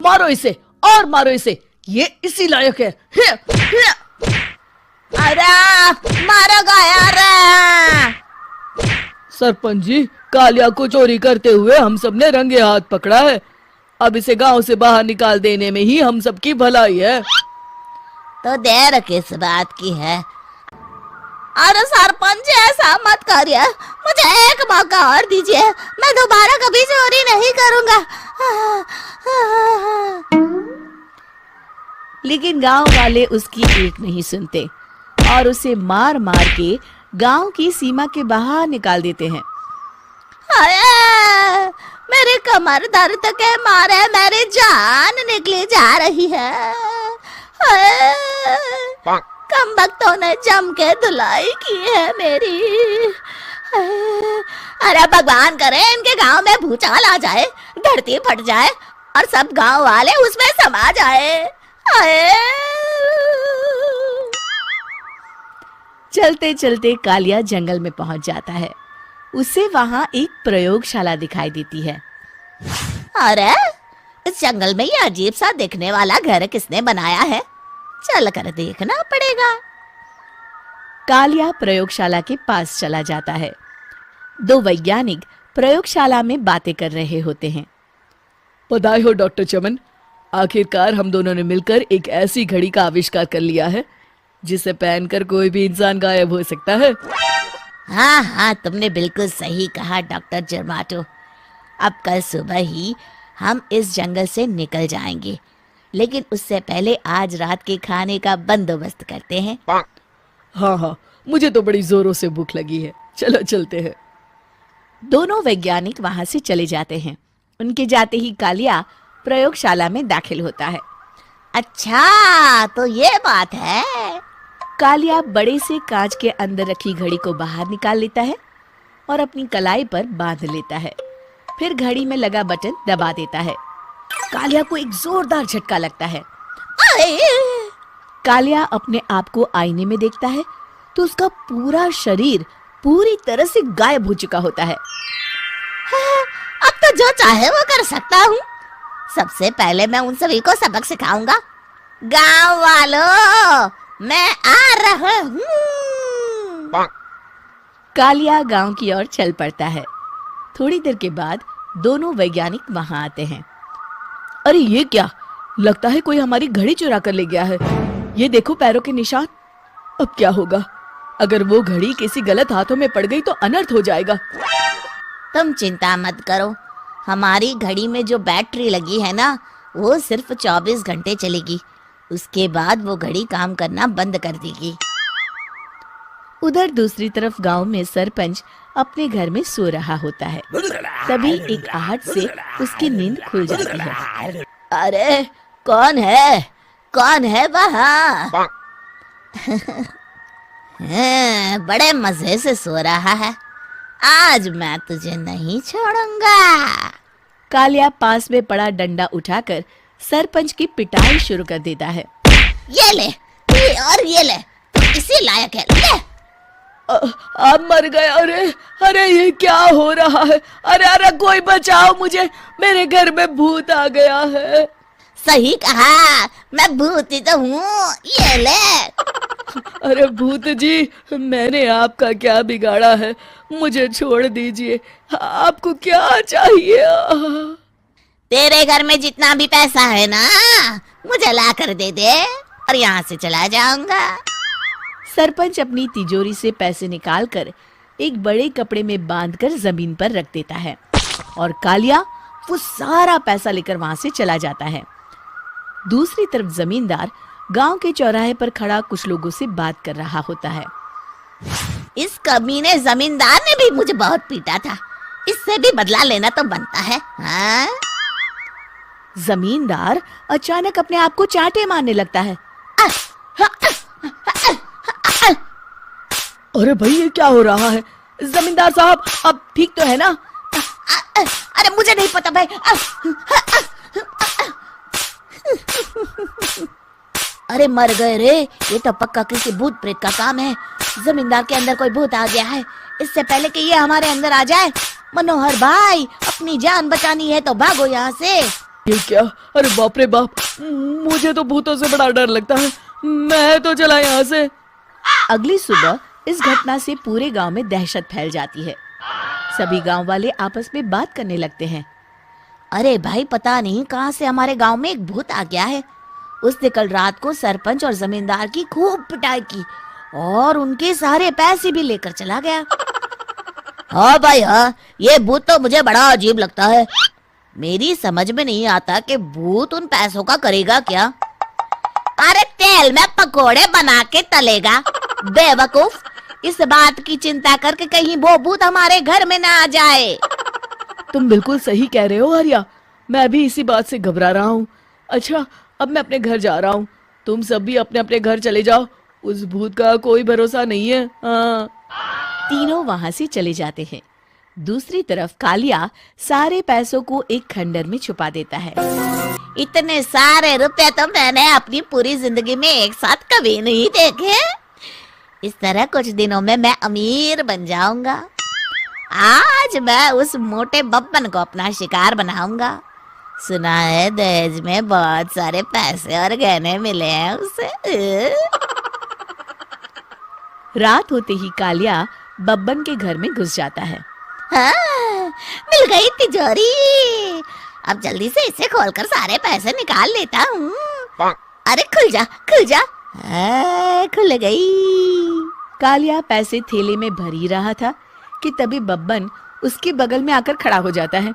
मारो इसे और मारो इसे, ये इसी लायक है। अरे मारेगा यार। सरपंच जी, कालिया को चोरी करते हुए हम सब ने रंगे हाथ पकड़ा है। अब इसे गांव से बाहर निकाल देने में ही हम सबकी भलाई है। तो देर किस बात की है? अरे सरपंच ऐसा मत करिए, मुझे एक मौका और दीजिए, मैं दोबारा कभी चोरी नहीं करूंगा। लेकिन गांव वाले उसकी एक नहीं सुनते और उसे मार मार के गांव की सीमा के बाहर निकाल देते हैं। मेरी कमर दर्द के मारे मेरी जान निकली जा रही है। कम वक्तों ने जम के धुलाई की है मेरी। अरे भगवान करे इनके गांव में भूचाल आ जाए, धरती फट जाए और सब गांव वाले उसमें समा जाए। चलते चलते कालिया जंगल में पहुंच जाता है। उसे वहां एक प्रयोगशाला दिखाई देती है। अरे इस जंगल में ये अजीब सा दिखने वाला घर किसने बनाया है? चल कर देखना पड़ेगा। कालिया प्रयोगशाला के पास चला जाता है। दो वैज्ञानिक प्रयोगशाला में बातें कर रहे होते हैं। बधाई हो डॉक्टर चमन, आखिरकार हम दोनों ने मिलकर एक ऐसी घड़ी का आविष्कार कर लिया है जिसे पहनकर कोई भी इंसान गायब हो सकता है। हाँ हाँ, तुमने बिल्कुल सही कहा डॉक्टर जर्माटो। अब कल सुबह ही हम इस जंगल से निकल जाएंगे, लेकिन उससे पहले आज रात के खाने का बंदोबस्त करते हैं। हाँ हाँ, मुझे तो बड़ी जोरों से भूख लगी है, चलो चलते हैं। दोनों वैज्ञानिक वहां से चले जाते हैं। उनके जाते ही कालिया प्रयोगशाला में दाखिल होता है। अच्छा तो ये बात है। कालिया बड़े से कांच के अंदर रखी घड़ी को बाहर निकाल लेता है और अपनी कलाई पर बांध लेता है। फिर घड़ी में लगा बटन दबा देता है। कालिया को एक जोरदार झटका लगता है। कालिया अपने आप को आईने में देखता है तो उसका पूरा शरीर पूरी तरह से गायब हो चुका होता है। अब तो जो चाहे वो कर सकता हूँ। सबसे पहले मैं उन सभी को सबक सिखाऊंगा। गांव वालों, मैं आ रहा हूँ। कालिया गांव की ओर चल पड़ता है। थोड़ी देर के बाद दोनों वैज्ञानिक वहां आते हैं। अरे ये क्या, लगता है कोई हमारी घड़ी चुरा कर ले गया है। ये देखो पैरों के निशान। अब क्या होगा? अगर वो घड़ी किसी गलत हाथों में पड़ गई तो अनर्थ हो जाएगा। तुम चिंता मत करो, हमारी घड़ी में जो बैटरी लगी है ना, वो सिर्फ 24 घंटे चलेगी। उसके बाद वो घड़ी काम करना बंद कर देगी। उधर दूसरी तरफ गांव में सरपंच अपने घर में सो रहा होता है। तभी एक आहट से उसकी नींद खुल जाती है। अरे कौन है? कौन है वहाँ? बड़े मजे से सो रहा है। आज मैं तुझे नहीं छोड़ूंगा। कालिया पास में पड़ा डंडा उठाकर सरपंच की पिटाई शुरू कर देता है। ये ले, ये और ये ले, तू इसी लायक है, ले। आप मर गए। अरे अरे ये क्या हो रहा है? अरे अरे कोई बचाओ मुझे, मेरे घर में भूत आ गया है। सही कहा, मैं भूत ही तो हूँ, ये ले। अरे भूत जी, मैंने आपका क्या बिगाड़ा है? मुझे छोड़ दीजिए, आपको क्या चाहिए? तेरे घर में जितना भी पैसा है ना, मुझे ला कर दे दे और यहाँ से चला जाऊंगा। सरपंच अपनी तिजोरी से पैसे निकालकर एक बड़े कपड़े में बांधकर जमीन पर रख देता है और कालिया वो सारा पैसा लेकर वहां से चला जाता है। दूसरी तरफ जमींदार गांव के चौराहे पर खड़ा कुछ लोगों से बात कर रहा होता है। इस कमीने जमींदार ने भी मुझे बहुत पीटा था, इससे भी बदला लेना तो बनता है। हाँ? जमींदार अचानक अपने आप को चांटे मारने लगता है। अरे भाई ये क्या हो रहा है? जमींदार साहब अब ठीक तो है ना? अरे मुझे नहीं पता भाई। अरे मर गए रे, ये तो पक्का किसी भूत प्रेत का काम है। जमींदार के अंदर कोई भूत आ गया है। इससे पहले कि ये हमारे अंदर आ जाए, मनोहर भाई अपनी जान बचानी है तो भागो यहाँ से। ये क्या? अरे बाप रे बाप, मुझे तो भूतों से बड़ा डर लगता है। मैं तो चला यहाँ से। अगली सुबह इस घटना से पूरे गांव में दहशत फैल जाती है। सभी गांव वाले आपस में बात करने लगते हैं। अरे भाई, पता नहीं कहाँ से हमारे गांव में एक भूत आ गया है। उसने कल रात को सरपंच और जमींदार की खूब पिटाई की और उनके सारे पैसे भी लेकर चला गया। हाँ भाई हाँ, ये भूत तो मुझे बड़ा अजीब लगता है। मेरी समझ में नहीं आता कि भूत उन पैसों का करेगा क्या। अरे तेल में पकोड़े बना के तलेगा बेवकूफ। इस बात की चिंता करके कहीं वो भूत हमारे घर में ना आ जाए। तुम बिल्कुल सही कह रहे हो आर्या, मैं भी इसी बात से घबरा रहा हूँ। अच्छा, अब मैं अपने घर जा रहा हूँ। तुम सब भी अपने अपने घर चले जाओ। उस भूत का कोई भरोसा नहीं है। हाँ। तीनों वहां से चले जाते हैं। दूसरी तरफ कालिया सारे पैसों को एक खंडर में छुपा देता है। इतने सारे रुपए तो मैंने अपनी पूरी जिंदगी में एक साथ कभी नहीं देखे। इस तरह कुछ दिनों में मैं अमीर बन जाऊंगा। आज मैं उस मोटे बब्बन को अपना शिकार बनाऊंगा। सुना है दहेज में बहुत सारे पैसे और गहने मिले हैं उसे। रात होते ही कालिया बब्बन के घर में घुस जाता है। हाँ, मिल गई तिजोरी। अब जल्दी से इसे खोलकर सारे पैसे निकाल लेता हूँ। अरे खुल जा खुल जा। हाँ, खुल गई। कालिया पैसे थैले में भर ही रहा था कि तभी बब्बन उसके बगल में आकर खड़ा हो जाता है।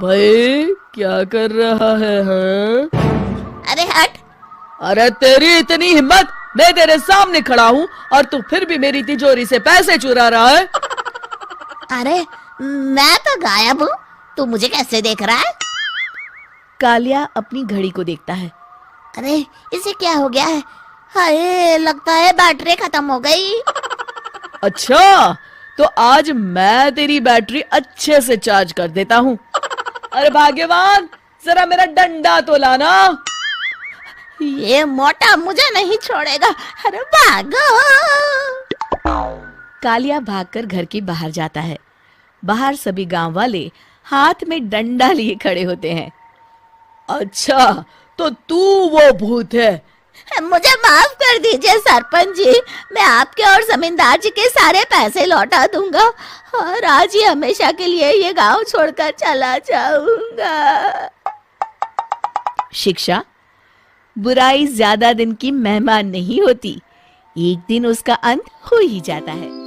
भाई क्या कर रहा है? हाँ? अरे हट। अरे तेरी इतनी हिम्मत! मैं तेरे सामने खड़ा हूँ और तू फिर भी मेरी तिजोरी से पैसे चुरा रहा है। अरे मैं तो गायब हूँ, तू मुझे कैसे देख रहा है? कालिया अपनी घड़ी को देखता है। अरे इसे क्या हो गया है? हाय, लगता है बैटरी खत्म हो गई। अच्छा, तो आज मैं तेरी बैटरी अच्छे से चार्ज कर देता हूँ। अरे भाग्यवान, जरा मेरा डंडा तो लाना। ये मोटा मुझे नहीं छोड़ेगा। अरे भागो। कालिया भागकर घर के बाहर जाता है। बाहर सभी गांव वाले हाथ में डंडा लिए खड़े होते हैं। अच्छा, तो तू वो भूत है? मुझे माफ कर दीजिए सरपंच जी, मैं आपके और जमींदार जी के सारे पैसे लौटा दूंगा और आज ही हमेशा के लिए ये गांव छोड़कर चला जाऊंगा। शिक्षा: बुराई ज्यादा दिन की मेहमान नहीं होती, एक दिन उसका अंत हो ही जाता है।